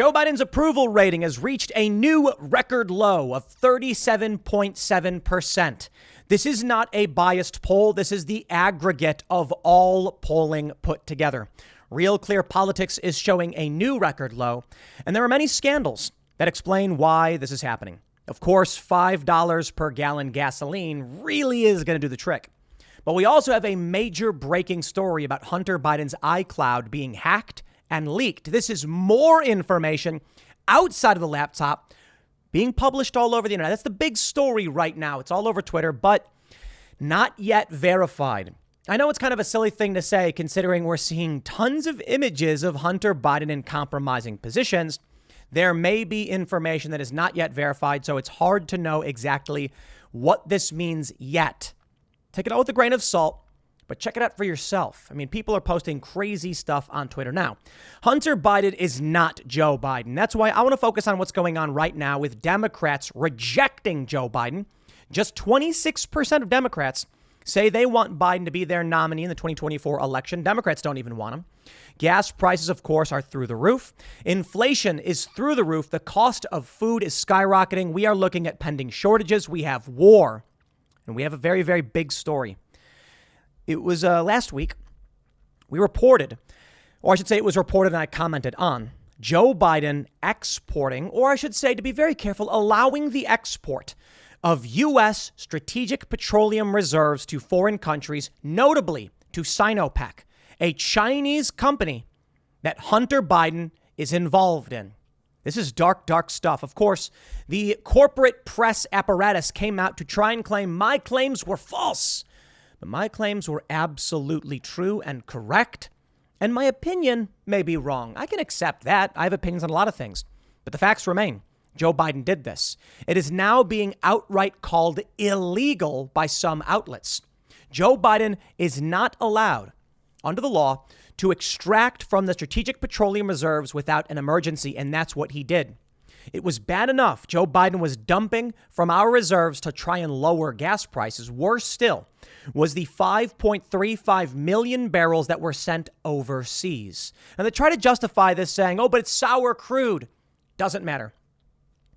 Joe Biden's approval rating has reached a new record low of 37.7%. This is not a biased poll. This is the aggregate of all polling put together. Real Clear Politics is showing a new record low, and there are many scandals that explain why this is happening. Of course, $5 per gallon gasoline really is going to do the trick. But we also have a major breaking story about Hunter Biden's iCloud being hacked and leaked. This is more information outside of the laptop being published all over the internet. That's the big story right now. It's all over Twitter, but not yet verified. I know it's kind of a silly thing to say, considering we're seeing tons of images of Hunter Biden in compromising positions. There may be information that is not yet verified, so it's hard to know exactly what this means yet. Take it all with a grain of salt, but check it out for yourself. I mean, people are posting crazy stuff on Twitter now. Hunter Biden is not Joe Biden. That's why I want to focus on what's going on right now with Democrats rejecting Joe Biden. Just 26% of Democrats say they want Biden to be their nominee in the 2024 election. Democrats don't even want him. Gas prices, of course, are through the roof. Inflation is through the roof. The cost of food is skyrocketing. We are looking at pending shortages. We have war. And we have a very, very big story. It was last week, we reported, or I should say it was reported and I commented on, Joe Biden exporting, or I should say, to be very careful, allowing the export of U.S. strategic petroleum reserves to foreign countries, notably to Sinopec, a Chinese company that Hunter Biden is involved in. This is dark, dark stuff. Of course, the corporate press apparatus came out to try and claim my claims were false. But my claims were absolutely true and correct. And my opinion may be wrong. I can accept that. I have opinions on a lot of things. But the facts remain. Joe Biden did this. It is now being outright called illegal by some outlets. Joe Biden is not allowed, under the law, to extract from the strategic petroleum reserves without an emergency, and that's what he did. It was bad enough Joe Biden was dumping from our reserves to try and lower gas prices. Worse still was the 5.35 million barrels that were sent overseas. And they try to justify this saying, oh, but it's sour crude. Doesn't matter.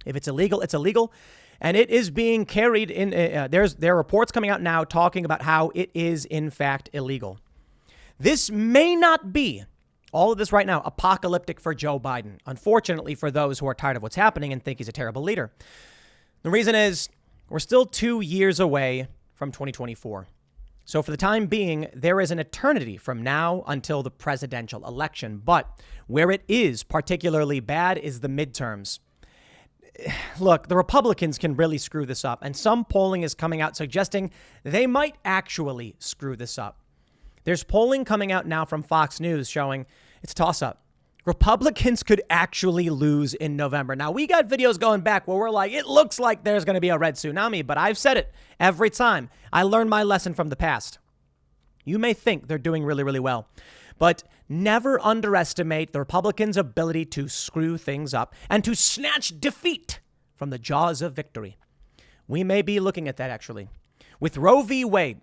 If it's illegal, it's illegal. And it is being carried in. There are reports coming out now talking about how it is, in fact, illegal. This may not be, all of this right now, apocalyptic for Joe Biden. Unfortunately, for those who are tired of what's happening and think he's a terrible leader. The reason is we're still 2 years away from 2024. So for the time being, there is an eternity from now until the presidential election. But where it is particularly bad is the midterms. Look, the Republicans can really screw this up. And some polling is coming out suggesting they might actually screw this up. There's polling coming out now from Fox News showing it's a toss-up. Republicans could actually lose in November. Now, we got videos going back where we're like, it looks like there's going to be a red tsunami, but I've said it every time. I learned my lesson from the past. You may think they're doing really, really well, but never underestimate the Republicans' ability to screw things up and to snatch defeat from the jaws of victory. We may be looking at that, actually. With Roe v. Wade,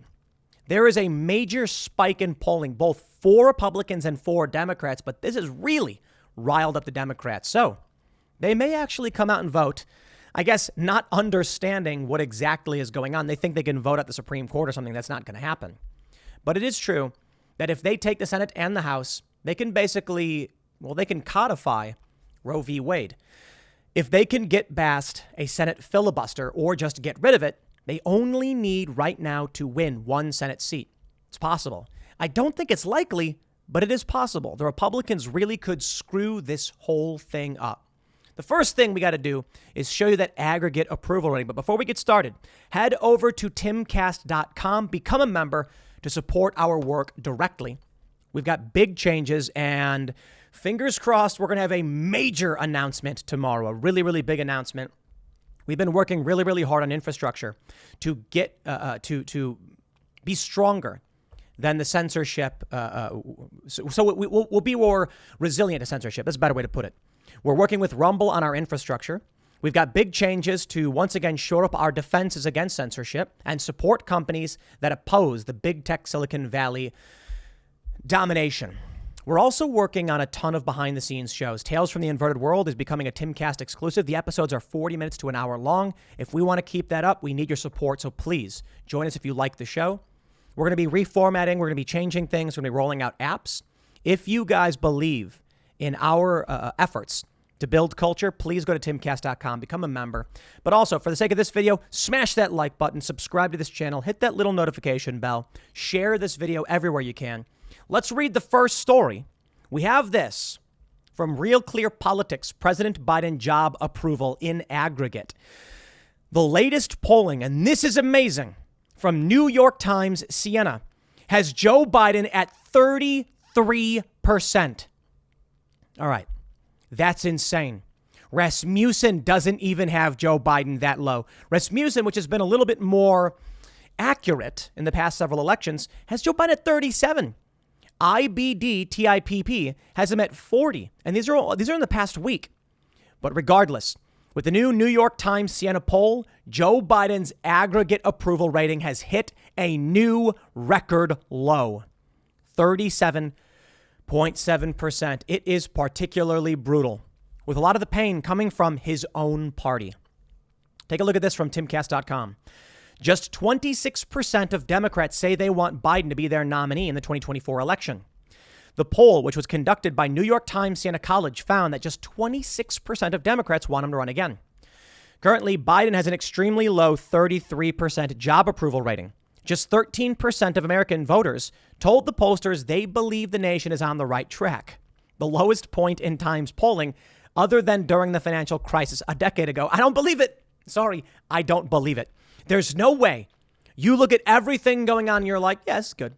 there is a major spike in polling, both for Republicans and for Democrats, but this has really riled up the Democrats. So they may actually come out and vote, I guess, not understanding what exactly is going on. They think they can vote at the Supreme Court or something. That's not going to happen. But it is true that if they take the Senate and the House, they can basically, they can codify Roe v. Wade. If they can get past a Senate filibuster or just get rid of it, they only need right now to win one Senate seat. It's possible. I don't think it's likely, but it is possible. The Republicans really could screw this whole thing up. The first thing we got to do is show you that aggregate approval rating. But before we get started, head over to timcast.com, become a member to support our work directly. We've got big changes and fingers crossed, we're going to have a major announcement tomorrow, a really, really big announcement. We've been working really, really hard on infrastructure to get to be stronger than the censorship. So we'll be more resilient to censorship. That's a better way to put it. We're working with Rumble on our infrastructure. We've got big changes to once again shore up our defenses against censorship and support companies that oppose the big tech Silicon Valley domination. We're also working on a ton of behind the scenes shows. Tales from the Inverted World is becoming a Timcast exclusive. The episodes are 40 minutes to an hour long. If we want to keep that up, we need your support. So please join us if you like the show. We're going to be reformatting. We're going to be changing things. We're going to be rolling out apps. If you guys believe in our efforts to build culture, please go to timcast.com, become a member. But also, for the sake of this video, smash that like button, subscribe to this channel, hit that little notification bell, share this video everywhere you can. Let's read the first story. We have this from Real Clear Politics, President Biden job approval in aggregate. The latest polling, and this is amazing, from New York Times Siena, has Joe Biden at 33%. All right, that's insane. Rasmussen doesn't even have Joe Biden that low. Rasmussen, which has been a little bit more accurate in the past several elections, has Joe Biden at 37. IBD-TIPP has him at 40. And these are in the past week. But regardless, with the new New York Times Siena poll, Joe Biden's aggregate approval rating has hit a new record low, 37.7%. It is particularly brutal, with a lot of the pain coming from his own party. Take a look at this from timcast.com. Just 26% of Democrats say they want Biden to be their nominee in the 2024 election. The poll, which was conducted by New York Times Siena College, found that just 26% of Democrats want him to run again. Currently, Biden has an extremely low 33% job approval rating. Just 13% of American voters told the pollsters they believe the nation is on the right track. The lowest point in Times polling, other than during the financial crisis a decade ago. I don't believe it. Sorry, I don't believe it. There's no way you look at everything going on and you're like, yes, good.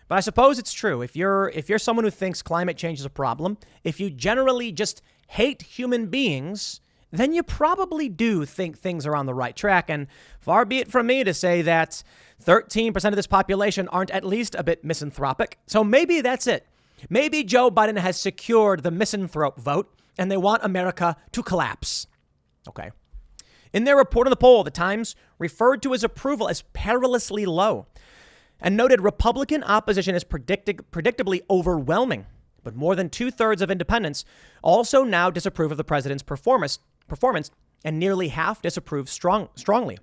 But I suppose it's true. If you're someone who thinks climate change is a problem, if you generally just hate human beings, then you probably do think things are on the right track. And far be it from me to say that 13% of this population aren't at least a bit misanthropic. So maybe that's it. Maybe Joe Biden has secured the misanthrope vote and they want America to collapse. Okay. In their report on the poll, the Times referred to his approval as perilously low and noted Republican opposition is predictably overwhelming. But more than 2/3 of independents also now disapprove of the president's performance, and nearly half disapprove strongly.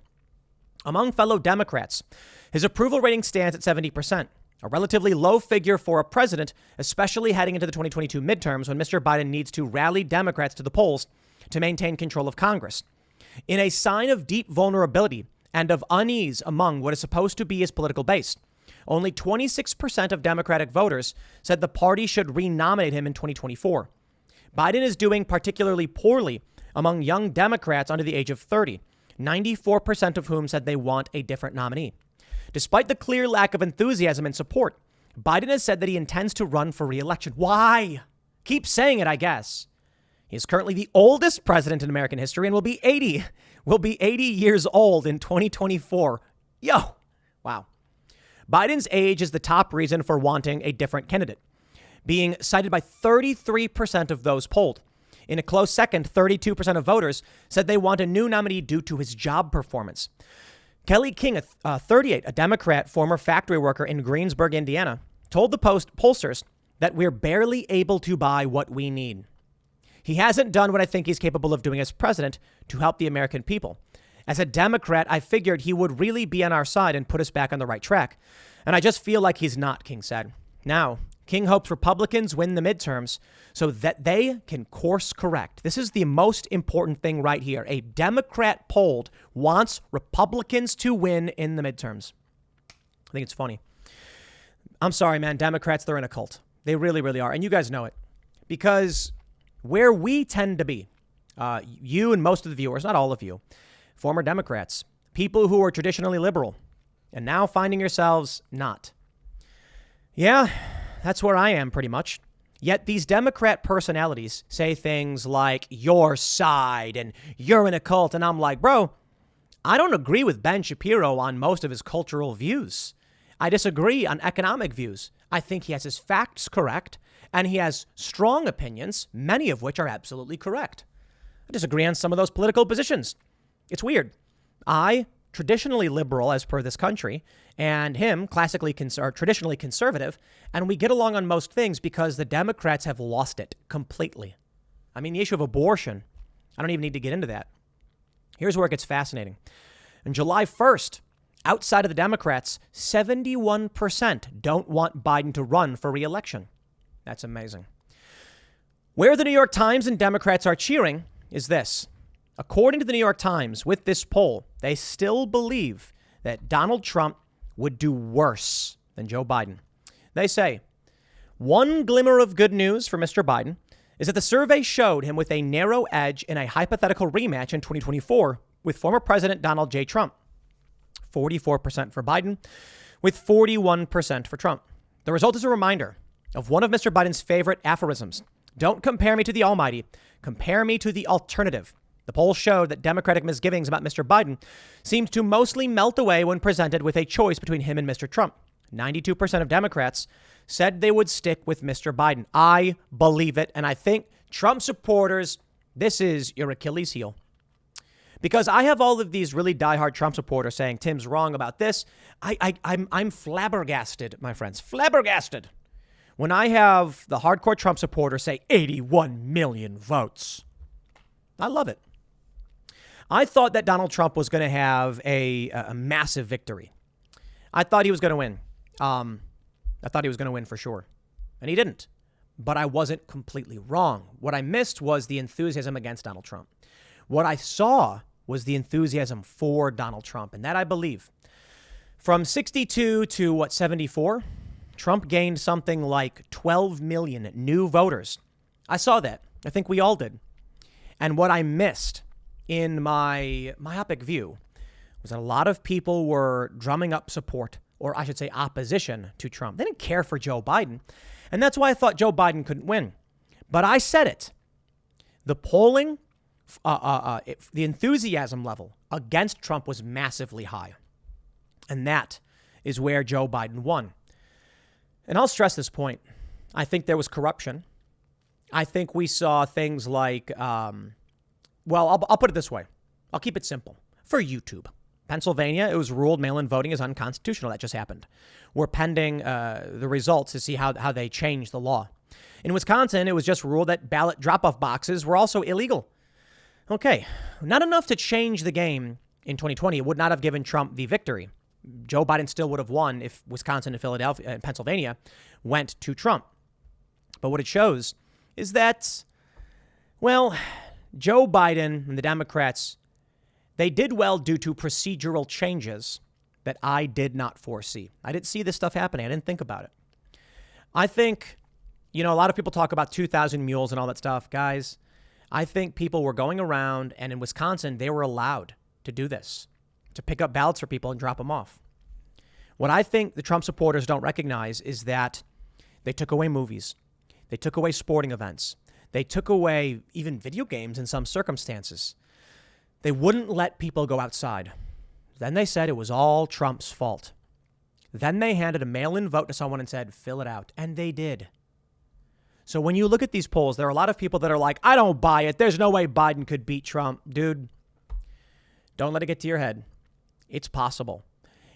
Among fellow Democrats, his approval rating stands at 70%, a relatively low figure for a president, especially heading into the 2022 midterms when Mr. Biden needs to rally Democrats to the polls to maintain control of Congress. In a sign of deep vulnerability and of unease among what is supposed to be his political base, only 26% of Democratic voters said the party should renominate him in 2024. Biden is doing particularly poorly among young Democrats under the age of 30, 94% of whom said they want a different nominee. Despite the clear lack of enthusiasm and support, Biden has said that he intends to run for re-election. Why? Keep saying it, I guess. He is currently the oldest president in American history and will be 80 years old in 2024. Yo, wow. Biden's age is the top reason for wanting a different candidate, being cited by 33% of those polled. In a close second, 32% of voters said they want a new nominee due to his job performance. Kelly King, 38, a Democrat, former factory worker in Greensburg, Indiana, told the pollsters that we're barely able to buy what we need. He hasn't done what I think he's capable of doing as president to help the American people. As a Democrat, I figured he would really be on our side and put us back on the right track. And I just feel like he's not, King said. Now, King hopes Republicans win the midterms so that they can course correct. This is the most important thing right here. A Democrat polled wants Republicans to win in the midterms. I think it's funny. I'm sorry, man. Democrats, they're in a cult. They really, really are. And you guys know it. Because where we tend to be, you and most of the viewers, not all of you, former Democrats, people who are traditionally liberal, and now finding yourselves not. Yeah, that's where I am pretty much. Yet these Democrat personalities say things like your side and you're in a cult. And I'm like, bro, I don't agree with Ben Shapiro on most of his cultural views. I disagree on economic views. I think he has his facts correct and he has strong opinions, many of which are absolutely correct. I disagree on some of those political positions. It's weird. I traditionally liberal as per this country, and him traditionally conservative, and we get along on most things because the Democrats have lost it completely. I mean, the issue of abortion, I don't even need to get into that. Here's where it gets fascinating. On July 1st, outside of the Democrats, 71% don't want Biden to run for re-election. That's amazing. Where the New York Times and Democrats are cheering is this. According to the New York Times, with this poll, they still believe that Donald Trump would do worse than Joe Biden. They say, one glimmer of good news for Mr. Biden is that the survey showed him with a narrow edge in a hypothetical rematch in 2024 with former President Donald J. Trump. 44% for Biden, with 41% for Trump. The result is a reminder of one of Mr. Biden's favorite aphorisms. Don't compare me to the almighty. Compare me to the alternative. The poll showed that Democratic misgivings about Mr. Biden seemed to mostly melt away when presented with a choice between him and Mr. Trump. 92% of Democrats said they would stick with Mr. Biden. I believe it. And I think Trump supporters, this is your Achilles heel. Because I have all of these really diehard Trump supporters saying Tim's wrong about this. I'm flabbergasted, my friends, flabbergasted. When I have the hardcore Trump supporters say 81 million votes. I love it. I thought that Donald Trump was going to have a massive victory. I thought he was going to win. I thought he was going to win for sure. And he didn't. But I wasn't completely wrong. What I missed was the enthusiasm against Donald Trump. What I saw was the enthusiasm for Donald Trump. And that I believe. From 62 to 74, Trump gained something like 12 million new voters. I saw that. I think we all did. And what I missed in my myopic view was that a lot of people were drumming up support, or I should say opposition to Trump. They didn't care for Joe Biden. And that's why I thought Joe Biden couldn't win. But I said it. The polling, the enthusiasm level against Trump was massively high. And that is where Joe Biden won. And I'll stress this point. I think there was corruption. I think we saw things like, I'll put it this way. I'll keep it simple. For YouTube. Pennsylvania, it was ruled mail-in voting is unconstitutional. That just happened. We're pending the results to see how they change the law. In Wisconsin, it was just ruled that ballot drop-off boxes were also illegal. Okay, not enough to change the game in 2020. It would not have given Trump the victory. Joe Biden still would have won if Wisconsin and Philadelphia and Pennsylvania went to Trump. But what it shows is that, Joe Biden and the Democrats, they did well due to procedural changes that I did not foresee. I didn't see this stuff happening. I didn't think about it. I think, a lot of people talk about 2,000 mules and all that stuff. Guys, I think people were going around, and in Wisconsin, they were allowed to do this, to pick up ballots for people and drop them off. What I think the Trump supporters don't recognize is that they took away movies. They took away sporting events. They took away even video games in some circumstances. They wouldn't let people go outside. Then they said it was all Trump's fault. Then they handed a mail-in vote to someone and said, fill it out. And they did. So when you look at these polls, there are a lot of people that are like, I don't buy it. There's no way Biden could beat Trump. Dude, don't let it get to your head. It's possible.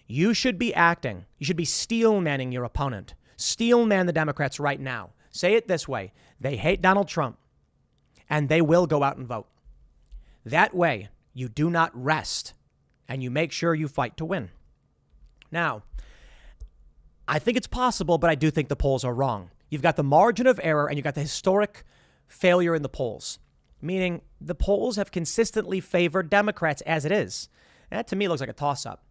You should be acting. You should be steel-manning your opponent. Steel-man the Democrats right now. Say it this way. They hate Donald Trump, and they will go out and vote. That way, you do not rest, and you make sure you fight to win. Now, I think it's possible, but I do think the polls are wrong. You've got the margin of error, and you've got the historic failure in the polls, meaning the polls have consistently favored Democrats as it is. That, to me, looks like a toss-up.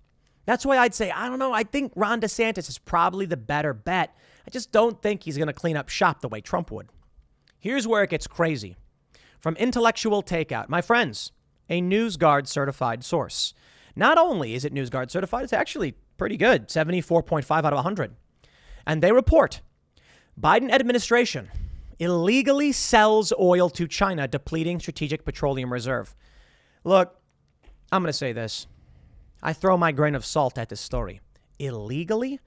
That's why I'd say, I don't know, I think Ron DeSantis is probably the better bet. I just don't think he's going to clean up shop the way Trump would. Here's where it gets crazy. From intellectual takeout, my friends, a NewsGuard certified source. Not only is it NewsGuard certified, it's actually pretty good, 74.5 out of 100. And they report, Biden administration illegally sells oil to China, depleting strategic petroleum reserve. Look, I'm going to say this. I throw my grain of salt at this story. Illegally?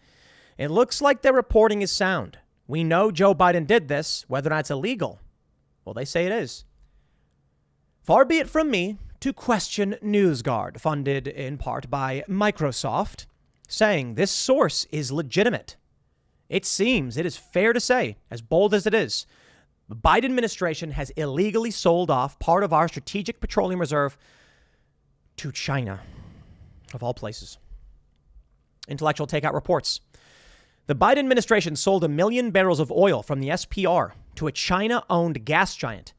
It looks like their reporting is sound. We know Joe Biden did this, whether or not it's illegal. Well, they say it is. Far be it from me to question NewsGuard, funded in part by Microsoft, saying this source is legitimate. It seems, it is fair to say, as bold as it is, the Biden administration has illegally sold off part of our strategic petroleum reserve to China, of all places. Intellectual Takeout reports. The Biden administration sold 1 million barrels of oil from the SPR to a China-owned gas giant.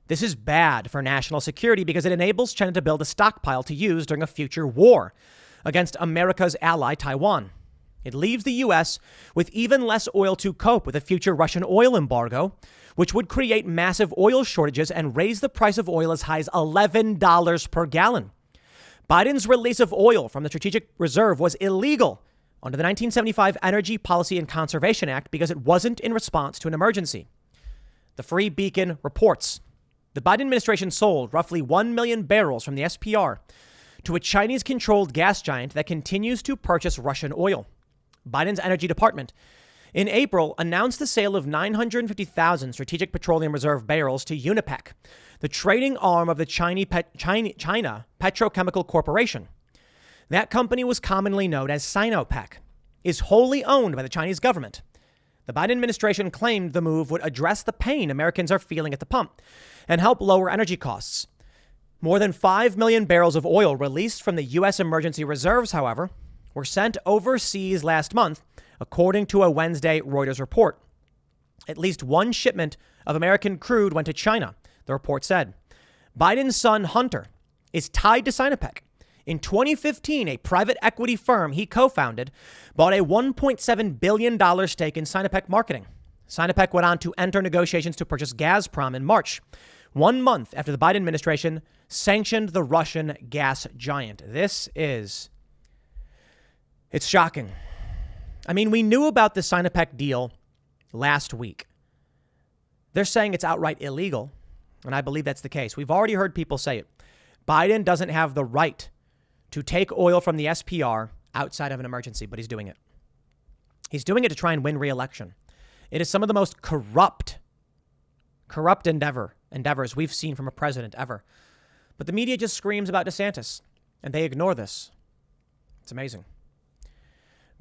This is bad for national security because it enables China to build a stockpile to use during a future war against America's ally, Taiwan. It leaves the U.S. with even less oil to cope with a future Russian oil embargo, which would create massive oil shortages and raise the price of oil as high as $11 per gallon. Biden's release of oil from the strategic reserve was illegal under the 1975 Energy Policy and Conservation Act because it wasn't in response to an emergency. The Free Beacon reports the Biden administration sold roughly 1 million barrels from the SPR to a Chinese-controlled gas giant that continues to purchase Russian oil. Biden's Energy Department in April announced the sale of 950,000 Strategic Petroleum Reserve barrels to Sinopec, the trading arm of the China Petrochemical Corporation. That company was commonly known as Sinopec, is wholly owned by the Chinese government. The Biden administration claimed the move would address the pain Americans are feeling at the pump and help lower energy costs. More than 5 million barrels of oil released from the U.S. emergency reserves, however, were sent overseas last month, according to a Wednesday Reuters report. At least one shipment of American crude went to China, the report said. Biden's son, Hunter, is tied to Sinopec. In 2015, a private equity firm he co-founded bought a $1.7 billion stake in Sinopec Marketing. Sinopec went on to enter negotiations to purchase Gazprom in March, 1 month after the Biden administration sanctioned the Russian gas giant. It's shocking. I mean, we knew about the Sinopec deal last week. They're saying it's outright illegal, and I believe that's the case. We've already heard people say it. Biden doesn't have the right to take oil from the SPR outside of an emergency, but he's doing it. He's doing it to try and win re-election. It is some of the most corrupt endeavors we've seen from a president ever. But the media just screams about DeSantis, and they ignore this. It's amazing.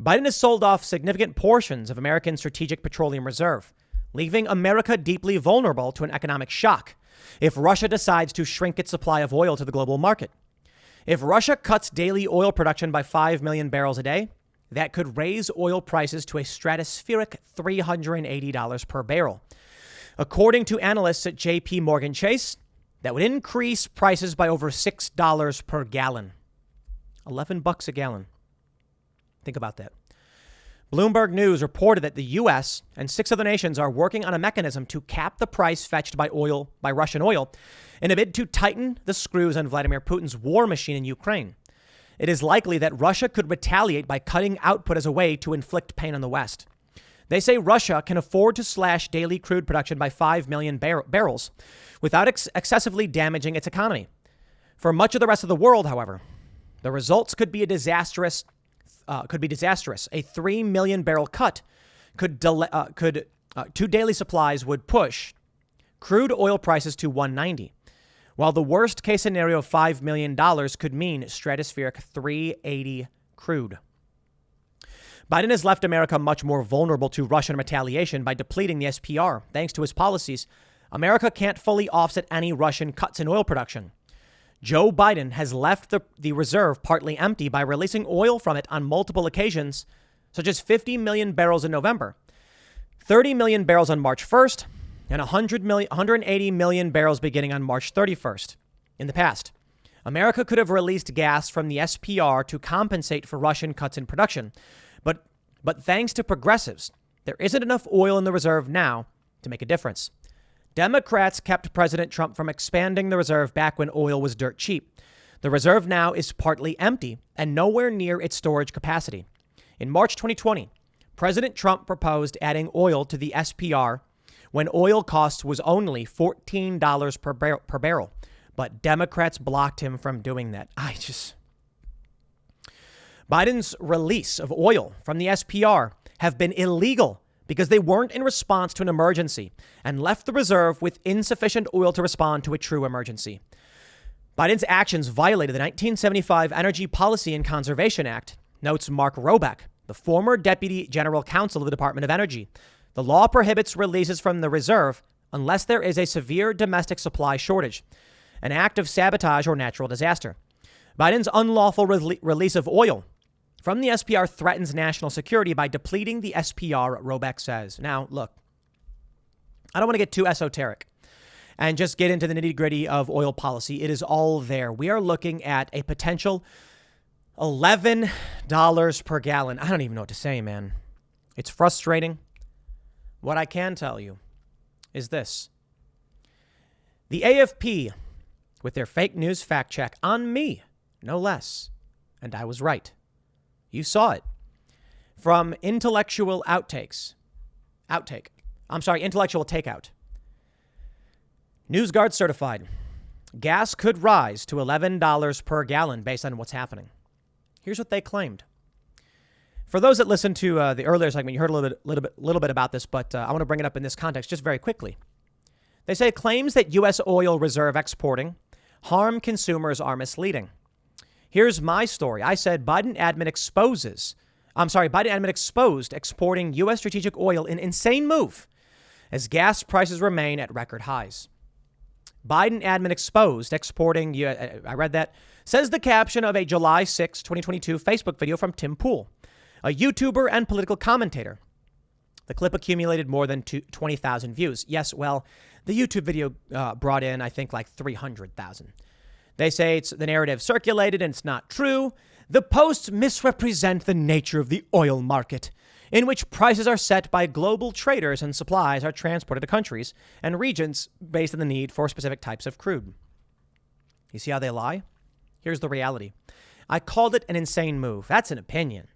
Biden has sold off significant portions of American Strategic Petroleum Reserve, leaving America deeply vulnerable to an economic shock if Russia decides to shrink its supply of oil to the global market. If Russia cuts daily oil production by 5 million barrels a day, that could raise oil prices to a stratospheric $380 per barrel. According to analysts at J.P. Morgan Chase, that would increase prices by over $6 per gallon. $11 a gallon. Think about that. Bloomberg News reported that the U.S. and 6 other nations are working on a mechanism to cap the price fetched by Russian oil in a bid to tighten the screws on Vladimir Putin's war machine in Ukraine. It is likely that Russia could retaliate by cutting output as a way to inflict pain on the West. They say Russia can afford to slash daily crude production by 5 million barrels without excessively damaging its economy. For much of the rest of the world, however, the results could be disastrous. A 3 million barrel cut to daily supplies would push crude oil prices to $190, while the worst case scenario of $5 million could mean stratospheric $380 crude. Biden has left America much more vulnerable to Russian retaliation by depleting the SPR. Thanks to his policies, America can't fully offset any Russian cuts in oil production. Joe Biden has left the reserve partly empty by releasing oil from it on multiple occasions, such as 50 million barrels in November, 30 million barrels on March 1st, and 180 million barrels beginning on March 31st. In the past, America could have released gas from the SPR to compensate for Russian cuts in production. But thanks to progressives, there isn't enough oil in the reserve now to make a difference. Democrats kept President Trump from expanding the reserve back when oil was dirt cheap. The reserve now is partly empty and nowhere near its storage capacity. In March 2020, President Trump proposed adding oil to the SPR when oil cost was only $14 per barrel. But Democrats blocked him from doing that. Biden's release of oil from the SPR have been illegal because they weren't in response to an emergency and left the reserve with insufficient oil to respond to a true emergency. Biden's actions violated the 1975 Energy Policy and Conservation Act, notes Mark Robeck, the former Deputy General Counsel of the Department of Energy. The law prohibits releases from the reserve unless there is a severe domestic supply shortage, an act of sabotage or natural disaster. Biden's unlawful release of oil from the SPR threatens national security by depleting the SPR, Robeck says. Now, look, I don't want to get too esoteric and just get into the nitty-gritty of oil policy. It is all there. We are looking at a potential $11 per gallon. I don't even know what to say, man. It's frustrating. What I can tell you is this. The AFP, with their fake news fact check on me, no less, and I was right. You saw it. From intellectual intellectual takeout. NewsGuard certified. Gas could rise to $11 per gallon based on what's happening. Here's what they claimed. For those that listened to the earlier segment, you heard a little bit about this, but I want to bring it up in this context just very quickly. They say claims that U.S. oil reserve exporting harm consumers are misleading. Here's my story. I said Biden admin exposed exporting U.S. strategic oil in insane move as gas prices remain at record highs. Biden admin exposed exporting, I read that, says the caption of a July 6, 2022 Facebook video from Tim Pool, a YouTuber and political commentator. The clip accumulated more than 20,000 views. Yes, well, the YouTube video brought in, I think, like 300,000. They say it's the narrative circulated and it's not true. The posts misrepresent the nature of the oil market, in which prices are set by global traders and supplies are transported to countries and regions based on the need for specific types of crude. You see how they lie? Here's the reality. I called it an insane move. That's an opinion.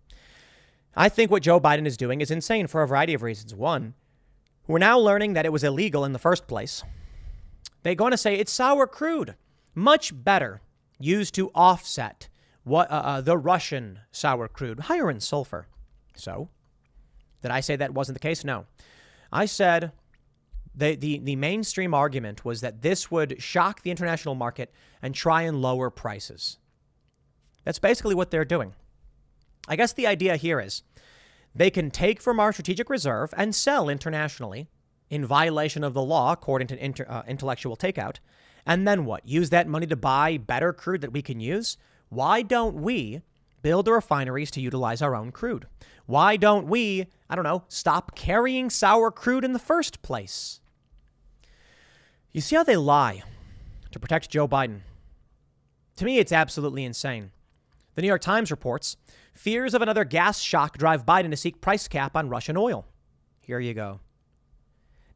I think what Joe Biden is doing is insane for a variety of reasons. One, we're now learning that it was illegal in the first place. They're going to say it's sour crude, much better used to offset what the Russian sour crude, higher in sulfur. So, did I say that wasn't the case? No. I said the mainstream argument was that this would shock the international market and try and lower prices. That's basically what they're doing. I guess the idea here is they can take from our strategic reserve and sell internationally in violation of the law, according to intellectual takeout. And then what? Use that money to buy better crude that we can use? Why don't we build the refineries to utilize our own crude? Why don't we, stop carrying sour crude in the first place? You see how they lie to protect Joe Biden? To me, it's absolutely insane. The New York Times reports, fears of another gas shock drive Biden to seek price cap on Russian oil. Here you go.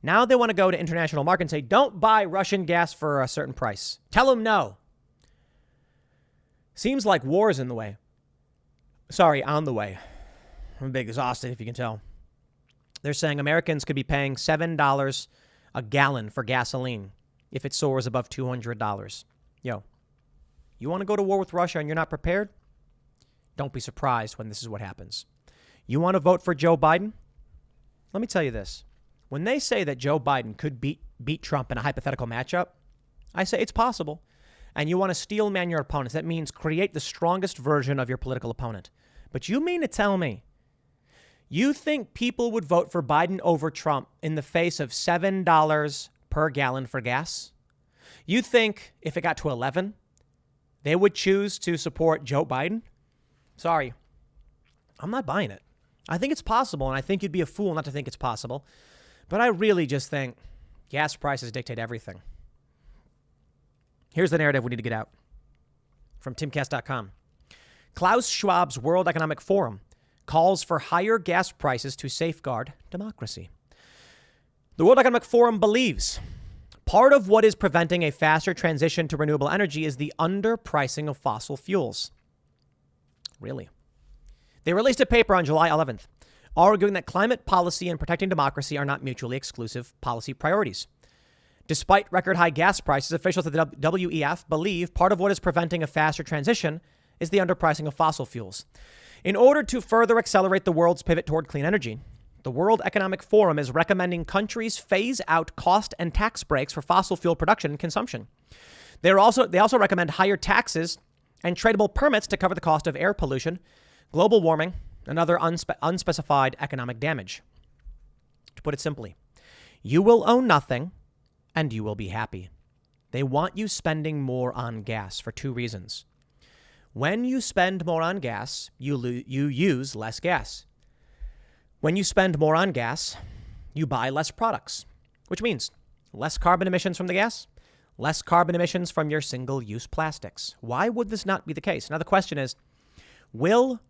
Now they want to go to international market and say, don't buy Russian gas for a certain price. Tell them no. Seems like war is in the way. Sorry, on the way. I'm a bit exhausted, if you can tell. They're saying Americans could be paying $7 a gallon for gasoline if it soars above $200. Yo, you want to go to war with Russia and you're not prepared? Don't be surprised when this is what happens. You want to vote for Joe Biden? Let me tell you this. When they say that Joe Biden could beat Trump in a hypothetical matchup, I say it's possible. And you want to steel man your opponents. That means create the strongest version of your political opponent. But you mean to tell me you think people would vote for Biden over Trump in the face of $7 per gallon for gas? You think if it got to 11, they would choose to support Joe Biden? Sorry, I'm not buying it. I think it's possible, and I think you'd be a fool not to think it's possible. But I really just think gas prices dictate everything. Here's the narrative we need to get out from timcast.com. Klaus Schwab's World Economic Forum calls for higher gas prices to safeguard democracy. The World Economic Forum believes part of what is preventing a faster transition to renewable energy is the underpricing of fossil fuels. Really? They released a paper on July 11th, arguing that climate policy and protecting democracy are not mutually exclusive policy priorities. Despite record high gas prices, officials at the WEF believe part of what is preventing a faster transition is the underpricing of fossil fuels. In order to further accelerate the world's pivot toward clean energy, the World Economic Forum is recommending countries phase out cost and tax breaks for fossil fuel production and consumption. They also recommend higher taxes and tradable permits to cover the cost of air pollution, global warming, and other unspecified economic damage. To put it simply, you will own nothing and you will be happy. They want you spending more on gas for two reasons. When you spend more on gas, you use less gas. When you spend more on gas, you buy less products, which means less carbon emissions from the gas, less carbon emissions from your single-use plastics. Why would this not be the case? Now, the question is, will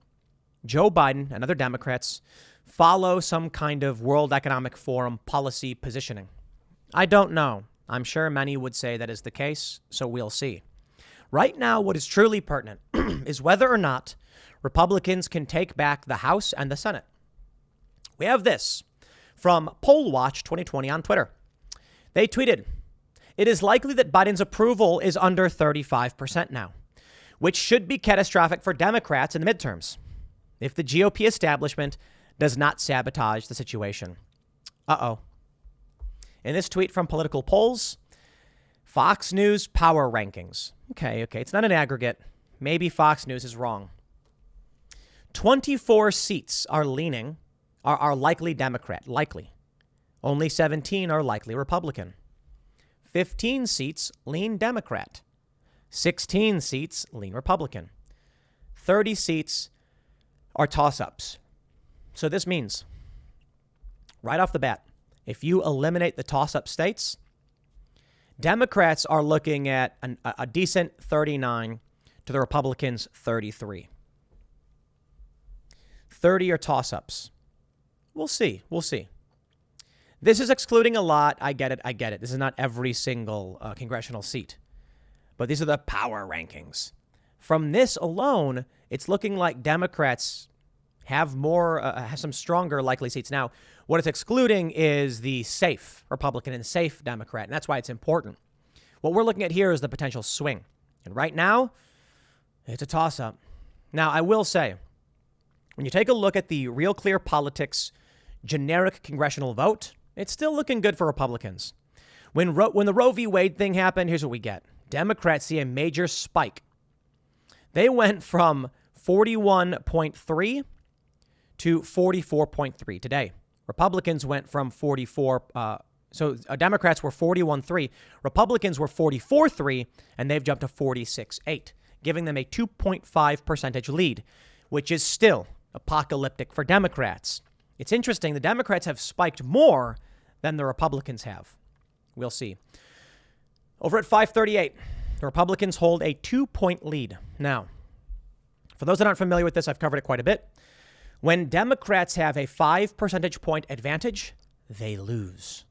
Joe Biden and other Democrats follow some kind of World Economic Forum policy positioning? I don't know. I'm sure many would say that is the case, so we'll see. Right now, what is truly pertinent is whether or not Republicans can take back the House and the Senate. We have this from Poll Watch 2020 on Twitter. They tweeted, "It is likely that Biden's approval is under 35% now, which should be catastrophic for Democrats in the midterms if the GOP establishment does not sabotage the situation." Uh-oh. In this tweet from Political Polls, Fox News power rankings. Okay. It's not an aggregate. Maybe Fox News is wrong. 24 seats are likely Democrat. Likely. Only 17 are likely Republican. 15 seats lean Democrat. 16 seats lean Republican. 30 seats are toss-ups. So this means, right off the bat, if you eliminate the toss-up states, Democrats are looking at a decent 39 to the Republicans' 33. 30 are toss-ups. We'll see. This is excluding a lot. I get it. This is not every single congressional seat. But these are the power rankings. From this alone, it's looking like Democrats have some stronger likely seats. Now, what it's excluding is the safe Republican and safe Democrat, and that's why it's important. What we're looking at here is the potential swing. And right now, it's a toss-up. Now, I will say, when you take a look at the Real Clear Politics generic congressional vote, it's still looking good for Republicans. When the Roe v. Wade thing happened, here's what we get. Democrats see a major spike. They went from 41.3 to 44.3 today. Republicans went from 44. Democrats were 41.3. Republicans were 44.3, and they've jumped to 46.8, giving them a 2.5 percentage lead, which is still apocalyptic for Democrats. It's interesting. The Democrats have spiked more than the Republicans have. We'll see. Over at 538, the Republicans hold a 2-point lead. Now, for those that aren't familiar with this, I've covered it quite a bit. When Democrats have a 5 percentage point advantage, they lose.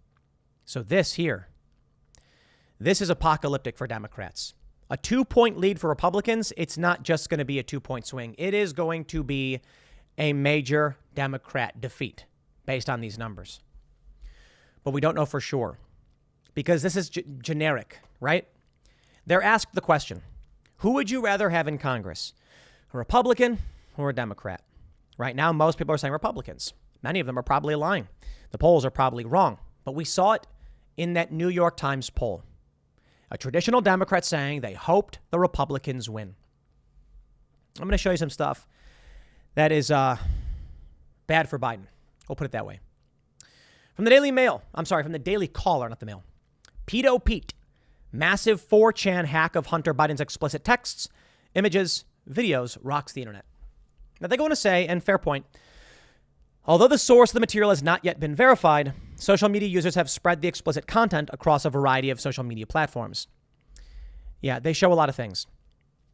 So this is apocalyptic for Democrats. A 2-point lead for Republicans, it's not just going to be a 2-point swing. It is going to be a major Democrat defeat based on these numbers. But we don't know for sure because this is generic, right? They're asked the question, who would you rather have in Congress, a Republican or a Democrat? Right now, most people are saying Republicans. Many of them are probably lying. The polls are probably wrong. But we saw it in that New York Times poll. A traditional Democrat saying they hoped the Republicans win. I'm going to show you some stuff that is bad for Biden. We'll put it that way. From the Daily Caller, not the Mail. Pedo Pete. Massive 4chan hack of Hunter Biden's explicit texts, images, videos rocks the internet. Now, they go on to say, and fair point, although the source of the material has not yet been verified, social media users have spread the explicit content across a variety of social media platforms. Yeah, they show a lot of things.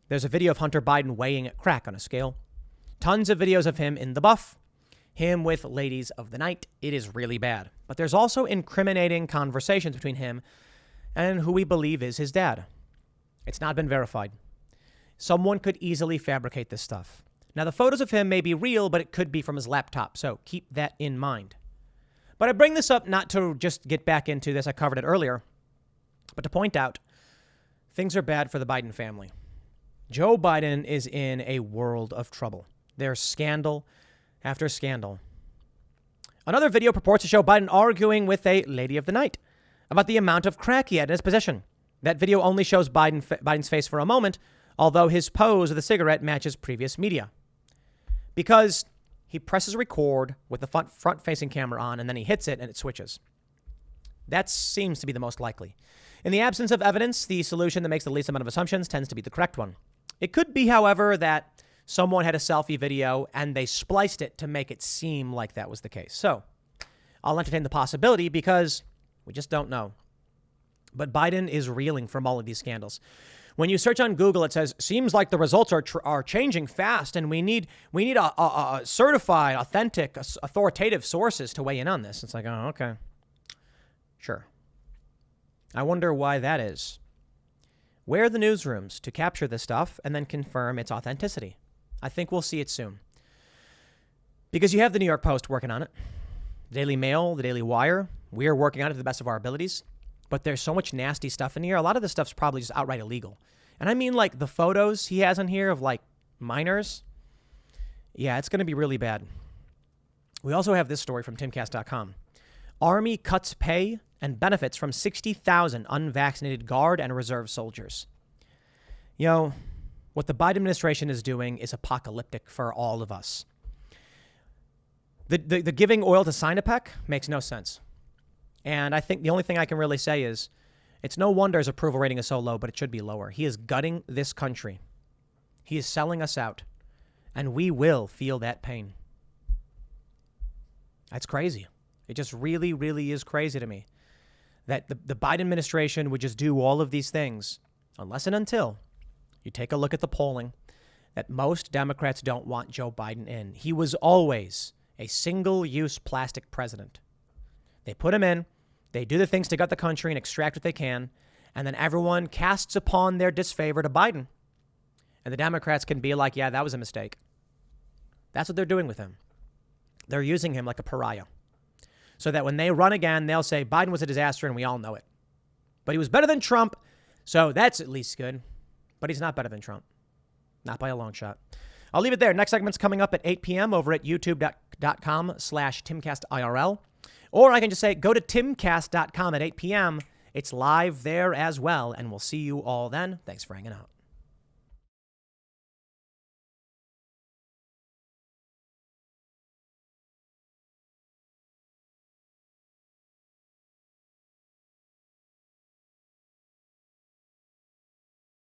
There's a video of Hunter Biden weighing crack on a scale. Tons of videos of him in the buff. Him with ladies of the night. It is really bad. But there's also incriminating conversations between him and who we believe is his dad. It's not been verified. Someone could easily fabricate this stuff. Now, the photos of him may be real, but it could be from his laptop, so keep that in mind. But I bring this up not to just get back into this, I covered it earlier, but to point out things are bad for the Biden family. Joe Biden is in a world of trouble. There's scandal after scandal. Another video purports to show Biden arguing with a lady of the night about the amount of crack he had in his possession. That video only shows Biden's face for a moment, although his pose of the cigarette matches previous media. Because he presses record with the front-facing camera on, and then he hits it and it switches. That seems to be the most likely. In the absence of evidence, the solution that makes the least amount of assumptions tends to be the correct one. It could be, however, that someone had a selfie video and they spliced it to make it seem like that was the case. So I'll entertain the possibility because we just don't know. But Biden is reeling from all of these scandals. When you search on Google, it says, seems like the results are changing fast and we need a certified, authentic, authoritative sources to weigh in on this. It's like, oh, okay. Sure. I wonder why that is. Where are the newsrooms to capture this stuff and then confirm its authenticity? I think we'll see it soon. Because you have the New York Post working on it, the Daily Mail, the Daily Wire. We're working on it to the best of our abilities. But there's so much nasty stuff in here. A lot of this stuff's probably just outright illegal. And I mean, like, the photos he has in here of, like, minors. Yeah, it's going to be really bad. We also have this story from timcast.com. Army cuts pay and benefits from 60,000 unvaccinated Guard and Reserve soldiers. What the Biden administration is doing is apocalyptic for all of us. The giving oil to Sinopec makes no sense. And I think the only thing I can really say is it's no wonder his approval rating is so low, but it should be lower. He is gutting this country. He is selling us out. And we will feel that pain. That's crazy. It just really, really is crazy to me that the Biden administration would just do all of these things unless and until you take a look at the polling that most Democrats don't want Joe Biden in. He was always a single-use plastic president. They put him in. They do the things to gut the country and extract what they can. And then everyone casts upon their disfavor to Biden. And the Democrats can be like, yeah, that was a mistake. That's what they're doing with him. They're using him like a pariah. So that when they run again, they'll say Biden was a disaster and we all know it. But he was better than Trump. So that's at least good. But he's not better than Trump. Not by a long shot. I'll leave it there. Next segment's coming up at 8 p.m. over at youtube.com/TimCastIRL. Or I can just say, go to timcast.com at 8 p.m. It's live there as well. And we'll see you all then. Thanks for hanging out.